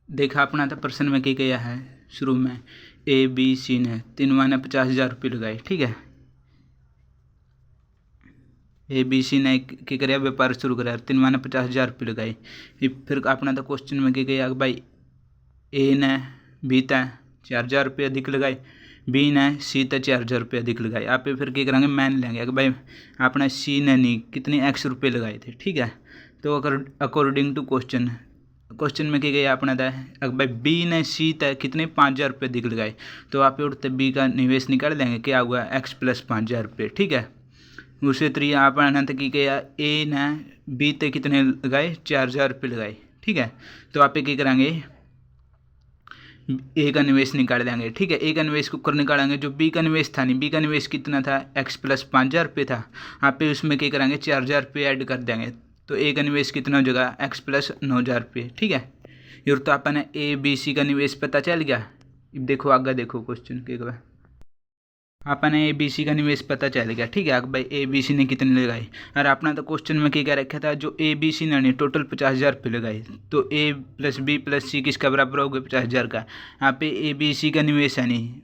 देखा अपना तो प्रश्न में क्या किया है शुरू में ए बी सी ने तीनों ने 50,000 रुपये लगाए। ठीक है, ए बी सी ने क्या कराया व्यापार शुरू कराया, तीनों ने 50,000 रुपये लगाए। फिर अपना तो क्वेश्चन में क्या किया भाई ए ने बी तय 4,000 रुपये अधिक लगाए, बी ने सी तय 4,000 रुपये अधिक लगाए। आप फिर क्या करेंगे मान लेंगे कि भाई आपने सी ने नहीं कितने एक्स रुपये लगाए थे। ठीक है, तो अगर अकॉर्डिंग टू क्वेश्चन में क्या गया अपना था अगर भाई बी ने सी तय कितने 5,000 रुपये अधिक लगाए, तो आप उड़ते बी का निवेश निकाल देंगे, क्या हुआ एक्स प्लस 5,000 रुपये। ठीक है, दूसरे तरीके आप अनंत की किया ए ने बी तय कितने लगाए 4,000 रुपये लगाए। ठीक है, तो आप क्या करेंगे ए का निवेश निकाल देंगे। ठीक है, ए का निवेश को कर निकालेंगे, जो बी का निवेश था नहीं, बी का निवेश कितना था एक्स प्लस 5,000 रुपये था, आप उसमें क्या करेंगे 4,000 रुपये ऐड कर देंगे, तो ए का निवेश कितना हो जाएगा एक्स प्लस 9,000 रुपये। ठीक है, ये तो अपन ए बी सी का निवेश पता चल गया। अब देखो आगे देखो क्वेश्चन के अपने ए बी सी का निवेश पता चल गया। ठीक है, भाई ए बी सी ने कितने लगाए, और अपना तो क्वेश्चन में क्या रखा था जो ए बी सी ने टोटल 50,000 रुपये लगाए, तो ए प्लस बी प्लस सी किसका बराबर हो गया 50,000 का। यहाँ पे ए बी सी का निवेश है नहीं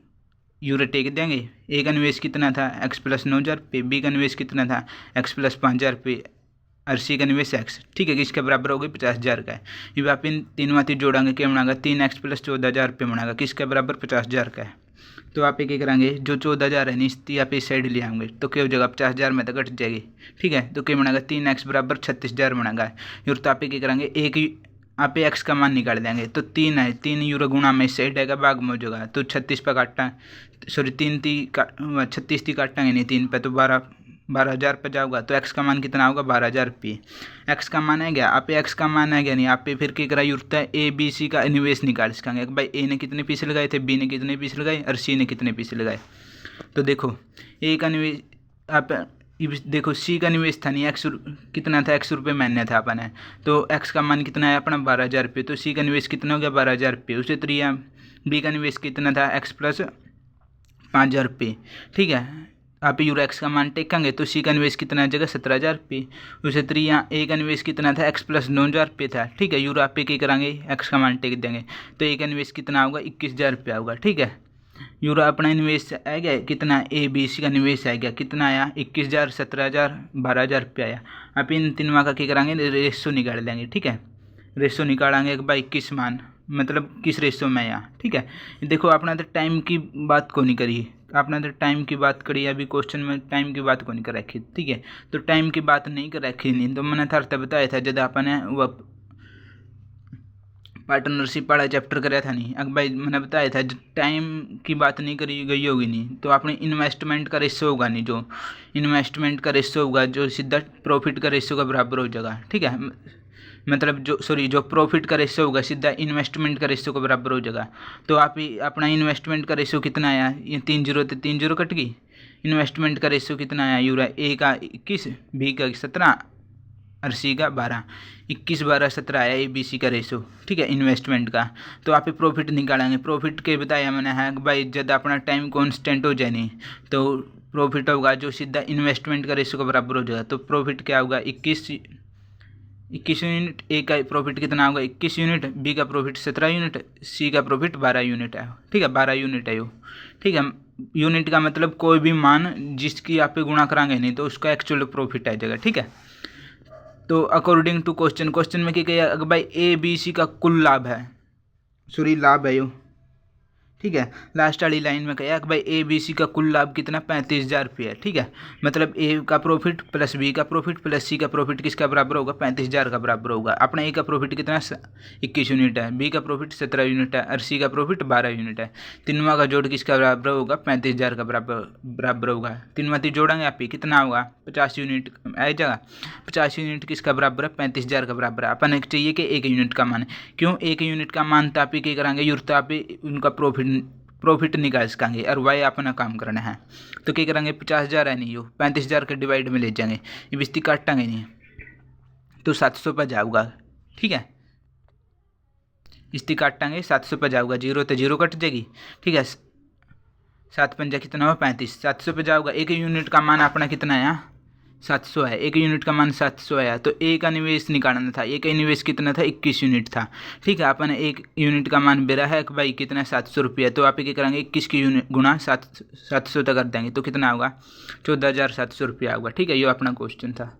यूरो टेक देंगे, ए का निवेश कितना था एक्स प्लस 9,000 रुपये, बी का निवेश कितना था एक्स प्लस 5,000 रुपये, और सी का निवेश एक्स। ठीक है, किसका बराबर हो गया 50,000 का है। ये आप इन तीनों माती जोड़ेंगे क्या बनाएगा 3x प्लस 14,000 रुपये बनाएगा, किसका बराबर 50,000 का है। तो आप क्या करेंगे जो 14,000 है निश्चित आप इस साइड ले आएंगे, तो क्या हो जाएगा 50,000 में तो घट जाएगी। ठीक है, तो क्या बनाएगा 3x बराबर 36,000 बनाएगा। और तो आप क्या करेंगे एक आप एक्स का मान निकाल देंगे, तो 3 है 3 यूरो गुणा में इस साइड आएगा भाग में हो जाएगा, तो 36 पे काटना सॉरी 36 थी काटेंगे नहीं 3 पे, तो 12,000 पे जाऊँगा, तो एक्स का मान कितना होगा 12,000 रुपये। एक्स का मान है गया, आप एक्स का मान है गया नहीं, आप फिर क्या करा जरूरत है ए बी सी का निवेश निकाल सकेंगे भाई ए ने कितने पीसे लगाए थे, बी ने कितने पीसे लगाए और सी ने कितने पीसे लगाए। तो देखो ए का निवेश आप देखो सी का निवेश था नहीं एक्स कितना था एक्स रुपये महीने था अपने, तो एक्स का मान कितना है अपना 12,000 रुपये, तो सी का निवेश कितना हो गया 12,000 रुपये। उसी तरीके बी का निवेश कितना था एक्स प्लस 5,000 रुपये। ठीक है, आप यूरो एक्स का मान टेकेंगे, तो सी का निवेश कितना जगह 17,000 रुपये। उसी तरह यहाँ ए का निवेश कितना था एक्स प्लस 9,000 रुपये था। ठीक है, यूरो आप पे क्या कराएंगे एक्स का मान टेक देंगे, तो ए का निवेश कितना होगा 21,000 रुपया होगा। ठीक है, यूरो अपना निवेश आ गया कितना ए बी सी का निवेश आ गया कितना आया 21,000 17,000 12,000 रुपया आया। आप इन तीनों का क्या कराएंगे रेशो निकाल देंगे। ठीक है, रेशो निकालेंगे एक बाई 21 मान मतलब किस रेशो में आया। ठीक है, देखो आपने तो टाइम की बात को नहीं करी, आपने तो टाइम की बात करी अभी क्वेश्चन में टाइम की बात को नहीं कर रखी। ठीक है, तो टाइम की बात नहीं कर रखी नहीं, तो मैंने था बताया था जब आपने वह पार्टनरशिप वाला चैप्टर कराया था नहीं, अब भाई मैंने बताया था टाइम की बात नहीं करी गई होगी नहीं, तो आपने इन्वेस्टमेंट का रेशो होगा नहीं, जो इन्वेस्टमेंट का रेशो होगा जो सीधा प्रॉफिट का रेशो का बराबर हो जाएगा। ठीक है, मतलब जो प्रॉफिट का रेशो होगा सीधा इन्वेस्टमेंट का रेशो के बराबर हो जाएगा। तो आप ही अपना इन्वेस्टमेंट का रेशो कितना आया, ये 3 जीरो थे 3 जीरो कट गई। इन्वेस्टमेंट का रेशो कितना आया यूरा ए का 21 बी का 17 और सी का 12, 21 12 17 आया ए बी सी का रेशो। ठीक है, इन्वेस्टमेंट का। तो आप प्रॉफिट निकालेंगे, प्रॉफिट के बताया मैंने है भाई जब अपना टाइम कॉन्स्टेंट हो जाए नहीं, तो प्रॉफिट होगा जो सीधा इन्वेस्टमेंट का रेशो के बराबर हो जाएगा। तो प्रॉफिट क्या होगा 21 यूनिट, ए का प्रॉफिट कितना होगा 21 यूनिट, बी का प्रॉफिट 17 यूनिट, सी का प्रॉफिट 12 यूनिट है। ठीक है, 12 यूनिट है वो। ठीक है, यूनिट का मतलब कोई भी मान जिसकी आप पे गुणा कराएंगे नहीं तो उसका एक्चुअल प्रॉफिट आ जाएगा। ठीक है, तो अकॉर्डिंग टू क्वेश्चन में क्या किया अगर भाई ए बी सी का कुल लाभ है लाभ है यो। ठीक है, लास्ट वाली लाइन में कहा कि भाई ए बी सी का कुल लाभ कितना 35,000 रुपये है। ठीक है, मतलब ए का प्रॉफिट प्लस बी का प्रॉफिट प्लस सी का प्रॉफिट किसका बराबर होगा 35,000 का बराबर होगा। अपना ए का प्रॉफिट कितना 21 यूनिट है, बी का प्रॉफिट 17 यूनिट है और सी का प्रॉफिट 12 यूनिट है। तीनों का जोड़ किसका बराबर होगा 35,000 का बराबर होगा। तीनों तीन जोड़ेंगे आप ही कितना होगा 50 यूनिट आ जाएगा। 50 यूनिट किसका बराबर है 35,000 का बराबर है। अपन चाहिए कि एक यूनिट का मान, क्यों एक यूनिट का मान तो आप ही क्या कराएंगे यूर्ता आप उनका प्रॉफिट निकाल सकेंगे और वाई अपना काम करना है। तो क्या करेंगे 50,000 है नहीं, 35,000 के डिवाइड में ले जाएंगे, ये बिस्ती काटेंगे नहीं तो 700 पर जाऊँगा। ठीक है, बिस्ती काटेंगे 700 पर जाऊँगा, जीरो तो जीरो कट जाएगी। ठीक है, 7 पंजा कितना हुआ 35, 700 पे जाऊँगा। एक यूनिट का मान अपना कितना है 700 है, एक यूनिट का मान 700 आया, तो ए का निवेश निकालना था। ए का निवेश कितना था, 21 यूनिट था। ठीक है, अपन एक यूनिट का मान बेरा है कि भाई कितना 700 रुपया, तो आप क्या करेंगे 21 की यूनिट गुणा 700 तक कर देंगे, तो कितना होगा 14,700 रुपया होगा। ठीक है, ये अपना क्वेश्चन था।